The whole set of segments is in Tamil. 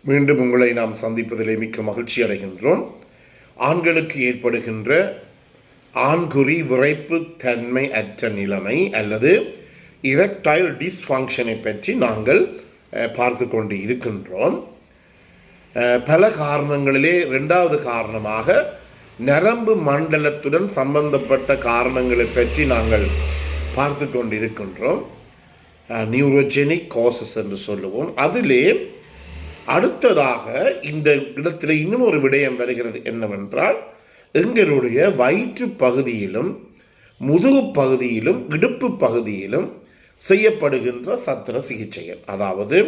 மீண்டும் உங்களை நாம் சந்திப்பதிலே மிக்க மகிழ்ச்சி அடைகின்றோம். ஆண்களுக்கு ஏற்படுகின்ற ஆண்குறி விரைப்பு தன்மை அற்ற நிலைமை அல்லது இரக்டைல் டிஸ்ஃபங்க்ஷனை பற்றி நாங்கள் பார்த்து கொண்டு இருக்கின்றோம். பல காரணங்களிலே இரண்டாவது காரணமாக நரம்பு மண்டலத்துடன் சம்பந்தப்பட்ட காரணங்களை பற்றி நாங்கள் பார்த்து கொண்டு இருக்கின்றோம். நியூரோஜெனிக் காசஸ் என்று சொல்லுவோம். அதிலே அடுத்ததாக இந்த இடத்துல இன்னும் ஒரு விடயம் வருகிறது. என்னவென்றால், எங்களுடைய வயிற்று பகுதியிலும் முதுகு பகுதியிலும் இடுப்பு பகுதியிலும் செய்யப்படுகின்ற சத்திர சிகிச்சைகள், அதாவது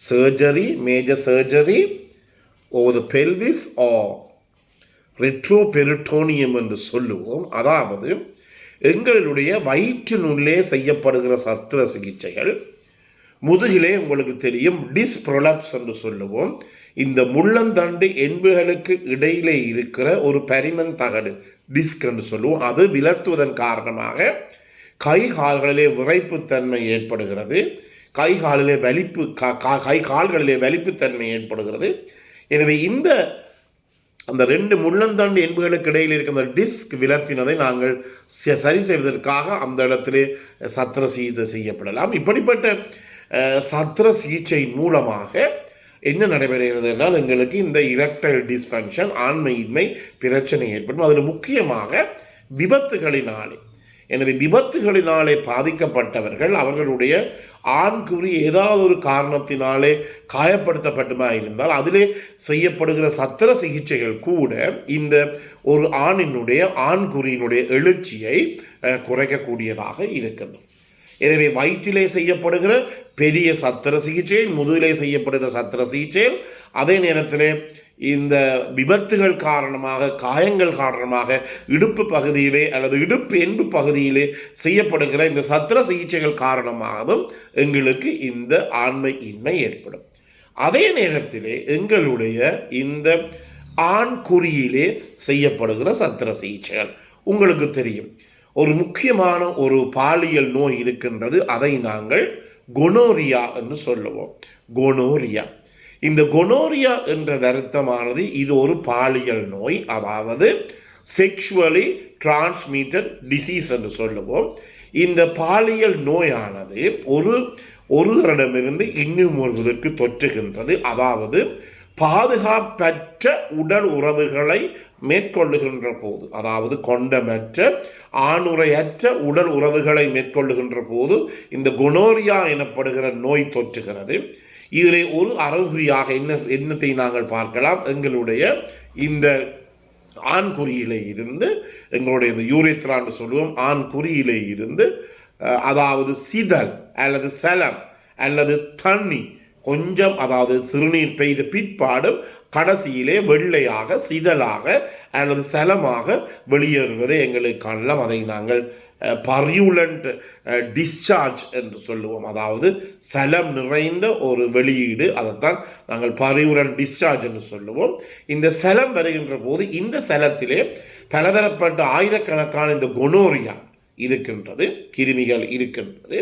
surgery, major surgery over the pelvis or retroperitoneum என்று சொல்லுவோம். அதாவது எங்களுடைய வயிற்றினுள்ளே செய்யப்படுகிற சத்திர சிகிச்சைகள். முதுகிலே உங்களுக்கு தெரியும் டிஸ்ப்ரொலப்ஸ் என்று சொல்லுவோம். இந்த முள்ளந்தண்டு என்புகளுக்கு இடையிலே இருக்கிற ஒரு பரிமன் தகடு டிஸ்க் என்று சொல்லுவோம். அது விலத்துவதன் காரணமாக கை கால்களிலே விரைப்புத்தன்மை ஏற்படுகிறது. கை காலிலே வலிப்புத்தன்மை ஏற்படுகிறது. எனவே அந்த ரெண்டு முள்ளந்தண்டு என்புகளுக்கு இடையில் இருக்கிற டிஸ்க் விலத்தினதை நாங்கள் சரி செய்வதற்காக அந்த இடத்திலே சத்திர சிகிச்சை செய்யப்படலாம். இப்படிப்பட்ட சத்திர சிகிச்சை மூலமாக என்ன நடைபெறுகிறது என்றால், எங்களுக்கு இந்த இரக்டைல் டிஸ்ஃபங்க்ஷன், ஆண்மையின்மை பிரச்சனை ஏற்படும். அதில் முக்கியமாக விபத்துகளினாலே. எனவே விபத்துகளினாலே பாதிக்கப்பட்டவர்கள் அவர்களுடைய ஆண்குறி ஏதாவது ஒரு காரணத்தினாலே காயப்படுத்தப்பட்டுமா இருந்தால் அதிலே செய்யப்படுகிற சத்திர சிகிச்சைகள் கூட இந்த ஒரு ஆணினுடைய ஆண்குறியினுடைய எழுச்சியை குறைக்கக்கூடியதாக இருக்கின்றது. எனவே வயிற்றிலே செய்யப்படுகிற பெரிய சத்திர சிகிச்சை, முதுகிலே செய்யப்படுகிற சத்திர சிகிச்சை, அதே நேரத்தில் இந்த விபத்துகள் காரணமாக, காயங்கள் காரணமாக இடுப்பு பகுதியிலே அல்லது இடுப்பு என்பு பகுதியிலே செய்யப்படுகிற இந்த சத்திர சிகிச்சைகள் காரணமாகவும் எங்களுக்கு இந்த ஆண்மை இன்மை ஏற்படும். அதே நேரத்திலே எங்களுடைய இந்த ஆண் குறியிலே செய்யப்படுகிற சத்திர சிகிச்சைகள் உங்களுக்கு தெரியும். ஒரு முக்கியமான ஒரு பாலியல் நோய் இருக்கின்றது. அதை நாங்கள் கொனோரியா என்று சொல்லுவோம். கொனோரியா, இந்த கொனோரியா என்ற வருத்தமானது இது ஒரு பாலியல் நோய், அதாவது செக்ஷுவலி டிரான்ஸ்மிட்டட் டிசீஸ் என்று சொல்லுவோம். இந்த பாலியல் நோயானது ஒருவரிடமிருந்து இன்னும் ஒருவருக்கு தொற்றுகின்றது. அதாவது பாதுகாப்பற்ற உடல் உறவுகளை மேற்கொள்ளுகின்ற போது, அதாவது கொண்டமற்ற ஆணுறையற்ற உடல் உறவுகளை மேற்கொள்ளுகின்ற போது இந்த கொனோரியா எனப்படுகிற நோய் தொற்றுகிறது. இதில் ஒரு அறிகுறியாக என்னத்தை நாங்கள் பார்க்கலாம். எங்களுடைய இந்த ஆண்குறியிலே இருந்து, எங்களுடைய இந்த யூரேத்ரான்னு சொல்லுவோம், ஆண்குறியிலே இருந்து, அதாவது சிதல் அல்லது சலம் அல்லது தண்ணி கொஞ்சம், அதாவது சிறுநீர் பெய்த பிற்பாடும் கடைசியிலே வெள்ளையாக சிதலாக அல்லது சலமாக வெளியேறுவதை எங்களுக்கு காணலாம். அதை நாங்கள் பர்யூலண்ட் டிஸ்சார்ஜ் என்று சொல்லுவோம். அதாவது சலம் நிறைந்த ஒரு வெளியீடு, அதைத்தான் நாங்கள் பர்யூலண்ட் டிஸ்சார்ஜ் என்று சொல்லுவோம். இந்த சலம் வருகின்ற போது இந்த சலத்திலே பலதரப்பட்ட ஆயிரக்கணக்கான இந்த கொனோரியா இருக்கின்றது, கிருமிகள் இருக்கின்றது.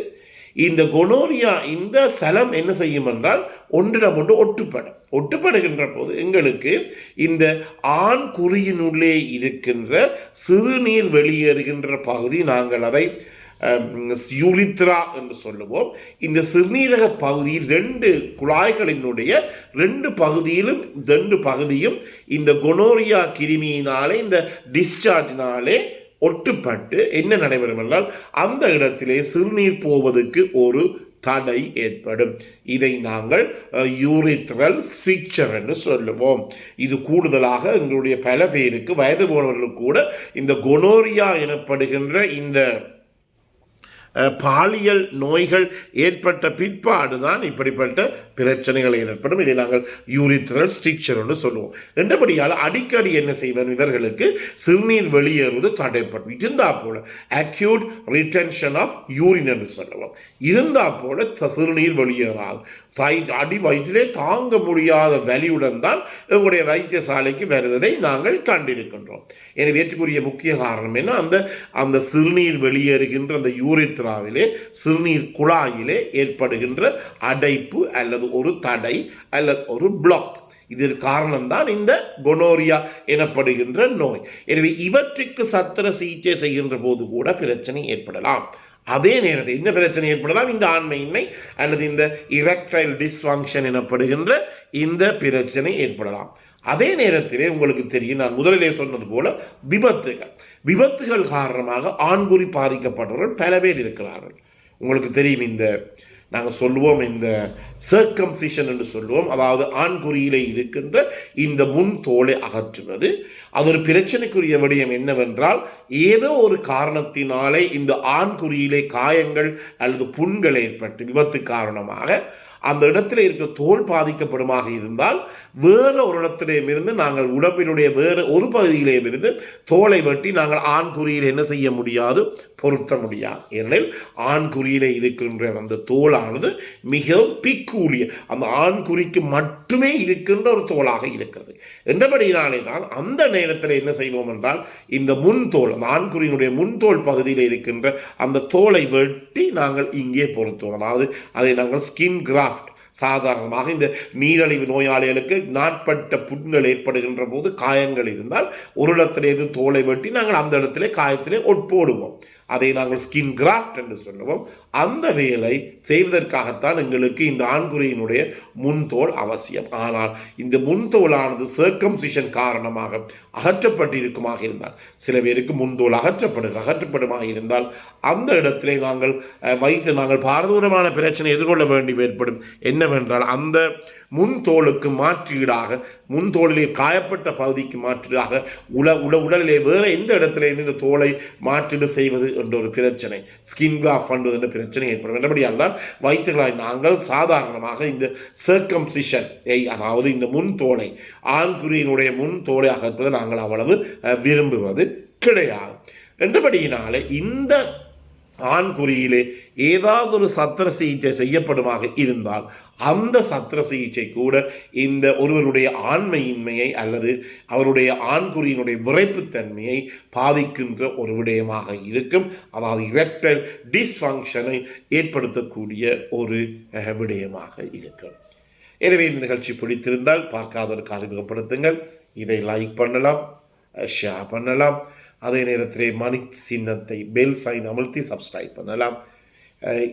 இந்த கொனோரியா, இந்த சலம் என்ன செய்யும் என்றால் ஒன்றிடம் ஒன்று ஒட்டுப்படுகின்ற போது எங்களுக்கு இந்த ஆண் குறியினுள்ளே இருக்கின்ற சிறுநீர் வெளியேறுகின்ற பகுதி, நாங்கள் அதை யூரித்ரா என்று சொல்லுவோம். இந்த சிறுநீரக பகுதியில் ரெண்டு குழாய்களினுடைய ரெண்டு பகுதியும் இந்த கொனோரியா கிருமியினாலே, இந்த டிஸ்சார்ஜினாலே ஒட்டுப்பட்டு என்ன நடைபெறும் என்றால் அந்த இடத்திலே சிறுநீர் போவதற்கு ஒரு தடை ஏற்படும். இதை நாங்கள் யூரித்ரல் ஸ்ட்ரிக்சர் என்று சொல்லுவோம். இது கூடுதலாக எங்களுடைய பல பேருக்கு, வயது போனவர்களுக்கு கூட இந்த கொனோரியா எனப்படுகின்ற இந்த பாலியல் நோய்கள் ஏற்பட்ட பிற்பாடு தான் இப்படிப்பட்ட பிரச்சனைகள் ஏற்படும். இதை நாங்கள் யூரித்ரல் ஸ்ட்ரிக்சர் என்று சொல்லுவோம். என்றபடியால் அடிக்கடி என்ன செய்வார், இவர்களுக்கு சிறுநீர் வெளியேறுவது தடைப்படும். இருந்தால் போல அக்யூட் ரிட்டென்ஷன் ஆஃப் யூரின் என்று சொல்லுவோம். இருந்தால் போல சிறுநீர் வெளியேறாது. அடி வயிற்றிலே தாங்க முடியாத வலியுடன் தான் எங்களுடைய வைத்தியசாலைக்கு வருவதை நாங்கள் கண்டிருக்கின்றோம். எனவே ஏற்றுக்குரிய முக்கிய காரணம் என்ன, அந்த சிறுநீர் வெளியேறுகின்ற அந்த யூரித்ராவிலே சிறுநீர் குழாயிலே ஏற்படுகின்ற அடைப்பு அல்லது ஒரு தடை அல்லது ஒரு பிளாக். இதற்கு காரணம்தான் இந்த கொனோரியா எனப்படுகின்ற நோய். எனவே இவற்றுக்கு சத்திர சிகிச்சை செய்கின்ற போது கூட பிரச்சனை ஏற்படலாம். அதே நேரத்தில் இந்த பிரச்சனை ஏற்படலாம், இந்த ஆண்மையின்மை அல்லது இந்த இரெக்டைல் டிஸ்ஃபங்க்ஷன் எனப்படுகின்ற இந்த பிரச்சனை ஏற்படலாம். அதே நேரத்திலே உங்களுக்கு தெரியும், நான் முதலிலே சொன்னது போல விபத்துகள் காரணமாக ஆண்குறி பாதிக்கப்பட்டவர்கள் பல பேர் இருக்கிறார்கள். உங்களுக்கு தெரியும், இந்த நாங்கள் சொல்லுவோம் இந்த சர்க்கம்சிஷன் என்று சொல்லுவோம், அதாவது ஆண்குறியிலே இருக்கின்ற இந்த முன் தோலை அகற்றுவது. அது ஒரு பிரச்சனைக்குரிய விடயம் என்னவென்றால், ஏதோ ஒரு காரணத்தினாலே இந்த ஆண்குறியிலே காயங்கள் அல்லது புண்கள் ஏற்பட்டு விபத்து காரணமாக அந்த இடத்துல இருக்கிற தோல் பாதிக்கப்படுமாக இருந்தால் வேறு ஒரு இடத்திலேயிருந்து நாங்கள் உடம்பினுடைய வேறு ஒரு பகுதியிலேயிருந்து தோலை வெட்டி நாங்கள் ஆண்குறியில் என்ன செய்ய முடியாது, பொருத்த முடியாது. ஏனெனில் ஆண்குறியிலே இருக்கின்ற அந்த தோலானது மிகவும் பிக்கூலிய அந்த ஆண்குறிக்கு மட்டுமே இருக்கின்ற ஒரு தோலாக இருக்கிறது. என்றபடியினாலே தான் அந்த நேரத்தில் என்ன செய்வோம் என்றால், இந்த முன்தோல் அந்த ஆண்குறியினுடைய முன்தோல் பகுதியில் இருக்கின்ற அந்த தோலை வெட்டி நாங்கள் இங்கே பொருத்துவோம். அதாவது அதை நாங்கள் ஸ்கின் கிராஃப்ட். சாதாரணமாக இந்த நீரிழிவு நோயாளிகளுக்கு நாட்பட்ட புண்கள் ஏற்படுகின்ற போது காயங்கள் இருந்தால் ஒரு இடத்திலிருந்து தோலை வெட்டி நாங்கள் அந்த இடத்திலே காயத்திலே ஒட்போடுவோம். அதை நாங்கள் ஸ்கின் கிராஃப்ட் என்று சொல்லுவோம். அந்த வேலை செய்வதற்காகத்தான் எங்களுக்கு இந்த ஆண்குறியினுடைய முன்தோல் அவசியம். ஆனால் இந்த முன்தோலானது சர்க்கம்சிஷன் காரணமாக அகற்றப்பட்டிருக்குமாக இருந்தால், சில பேருக்கு முன்தோல் அகற்றப்படுமாக இருந்தால் அந்த இடத்திலே நாங்கள் வைத்து நாங்கள் பாரதூரமான பிரச்சனை எதிர்கொள்ள வேண்டி ஏற்படும். என்னவென்றால், அந்த முன்தோலுக்கு மாற்றீடாக, முன்தோலிலே காயப்பட்ட பகுதிக்கு மாற்றீடாக உடலிலே வேறு எந்த இடத்துல இந்த தோலை மாற்றீடு செய்வது என்ற ஒரு பிரச்சனை, ஸ்கின் கிராஃப்ட் பண்ணுவது என்ற பிரச்சனை ஏற்படும். என்றபடியால் தான் வைத்தியர்களாய் நாங்கள் சாதாரணமாக இந்த சர்க்கம்சிஷன், அதாவது இந்த முன்தோலை ஆண்குறியினுடைய முன்தோலை அகற்றுவதை நாங்கள் அவ்வளவு விரும்புவது கிடையாது. என்றபடியினாலே இந்த ஆண்குறியிலே ஏதாவது ஒரு சத்திர சிகிச்சை செய்யப்படுமாக இருந்தால் அந்த சத்திர சிகிச்சை கூட இந்த ஒருவருடைய ஆண்மையின்மையை அல்லது அவருடைய ஆண்குறியினுடைய விரைப்புத்தன்மையை பாதிக்கின்ற ஒரு விடயமாக இருக்கும். அதாவது இரெக்டைல் டிஸ்ஃபங்க்ஷனை ஏற்படுத்தக்கூடிய ஒரு விடயமாக இருக்கும். எனவே இந்த நிகழ்ச்சி பிடித்திருந்தால் பார்க்காதவருக்கு அறிமுகப்படுத்துங்கள். இதை லைக் பண்ணலாம், ஷேர் பண்ணலாம். அதே நேரத்தில் மணி சின்னத்தை பெல் சைன் அமர்த்தி சப்ஸ்கிரைப் பண்ணலாம்.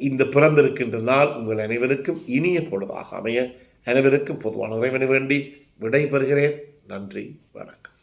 இந்த பிறந்திருக்கின்ற நாள் உங்கள் அனைவருக்கும் இனிய பொழுதாக அமைய அனைவருக்கும் பொதுவான இறைவனை வேண்டி விடைபெறுகிறேன். நன்றி, வணக்கம்.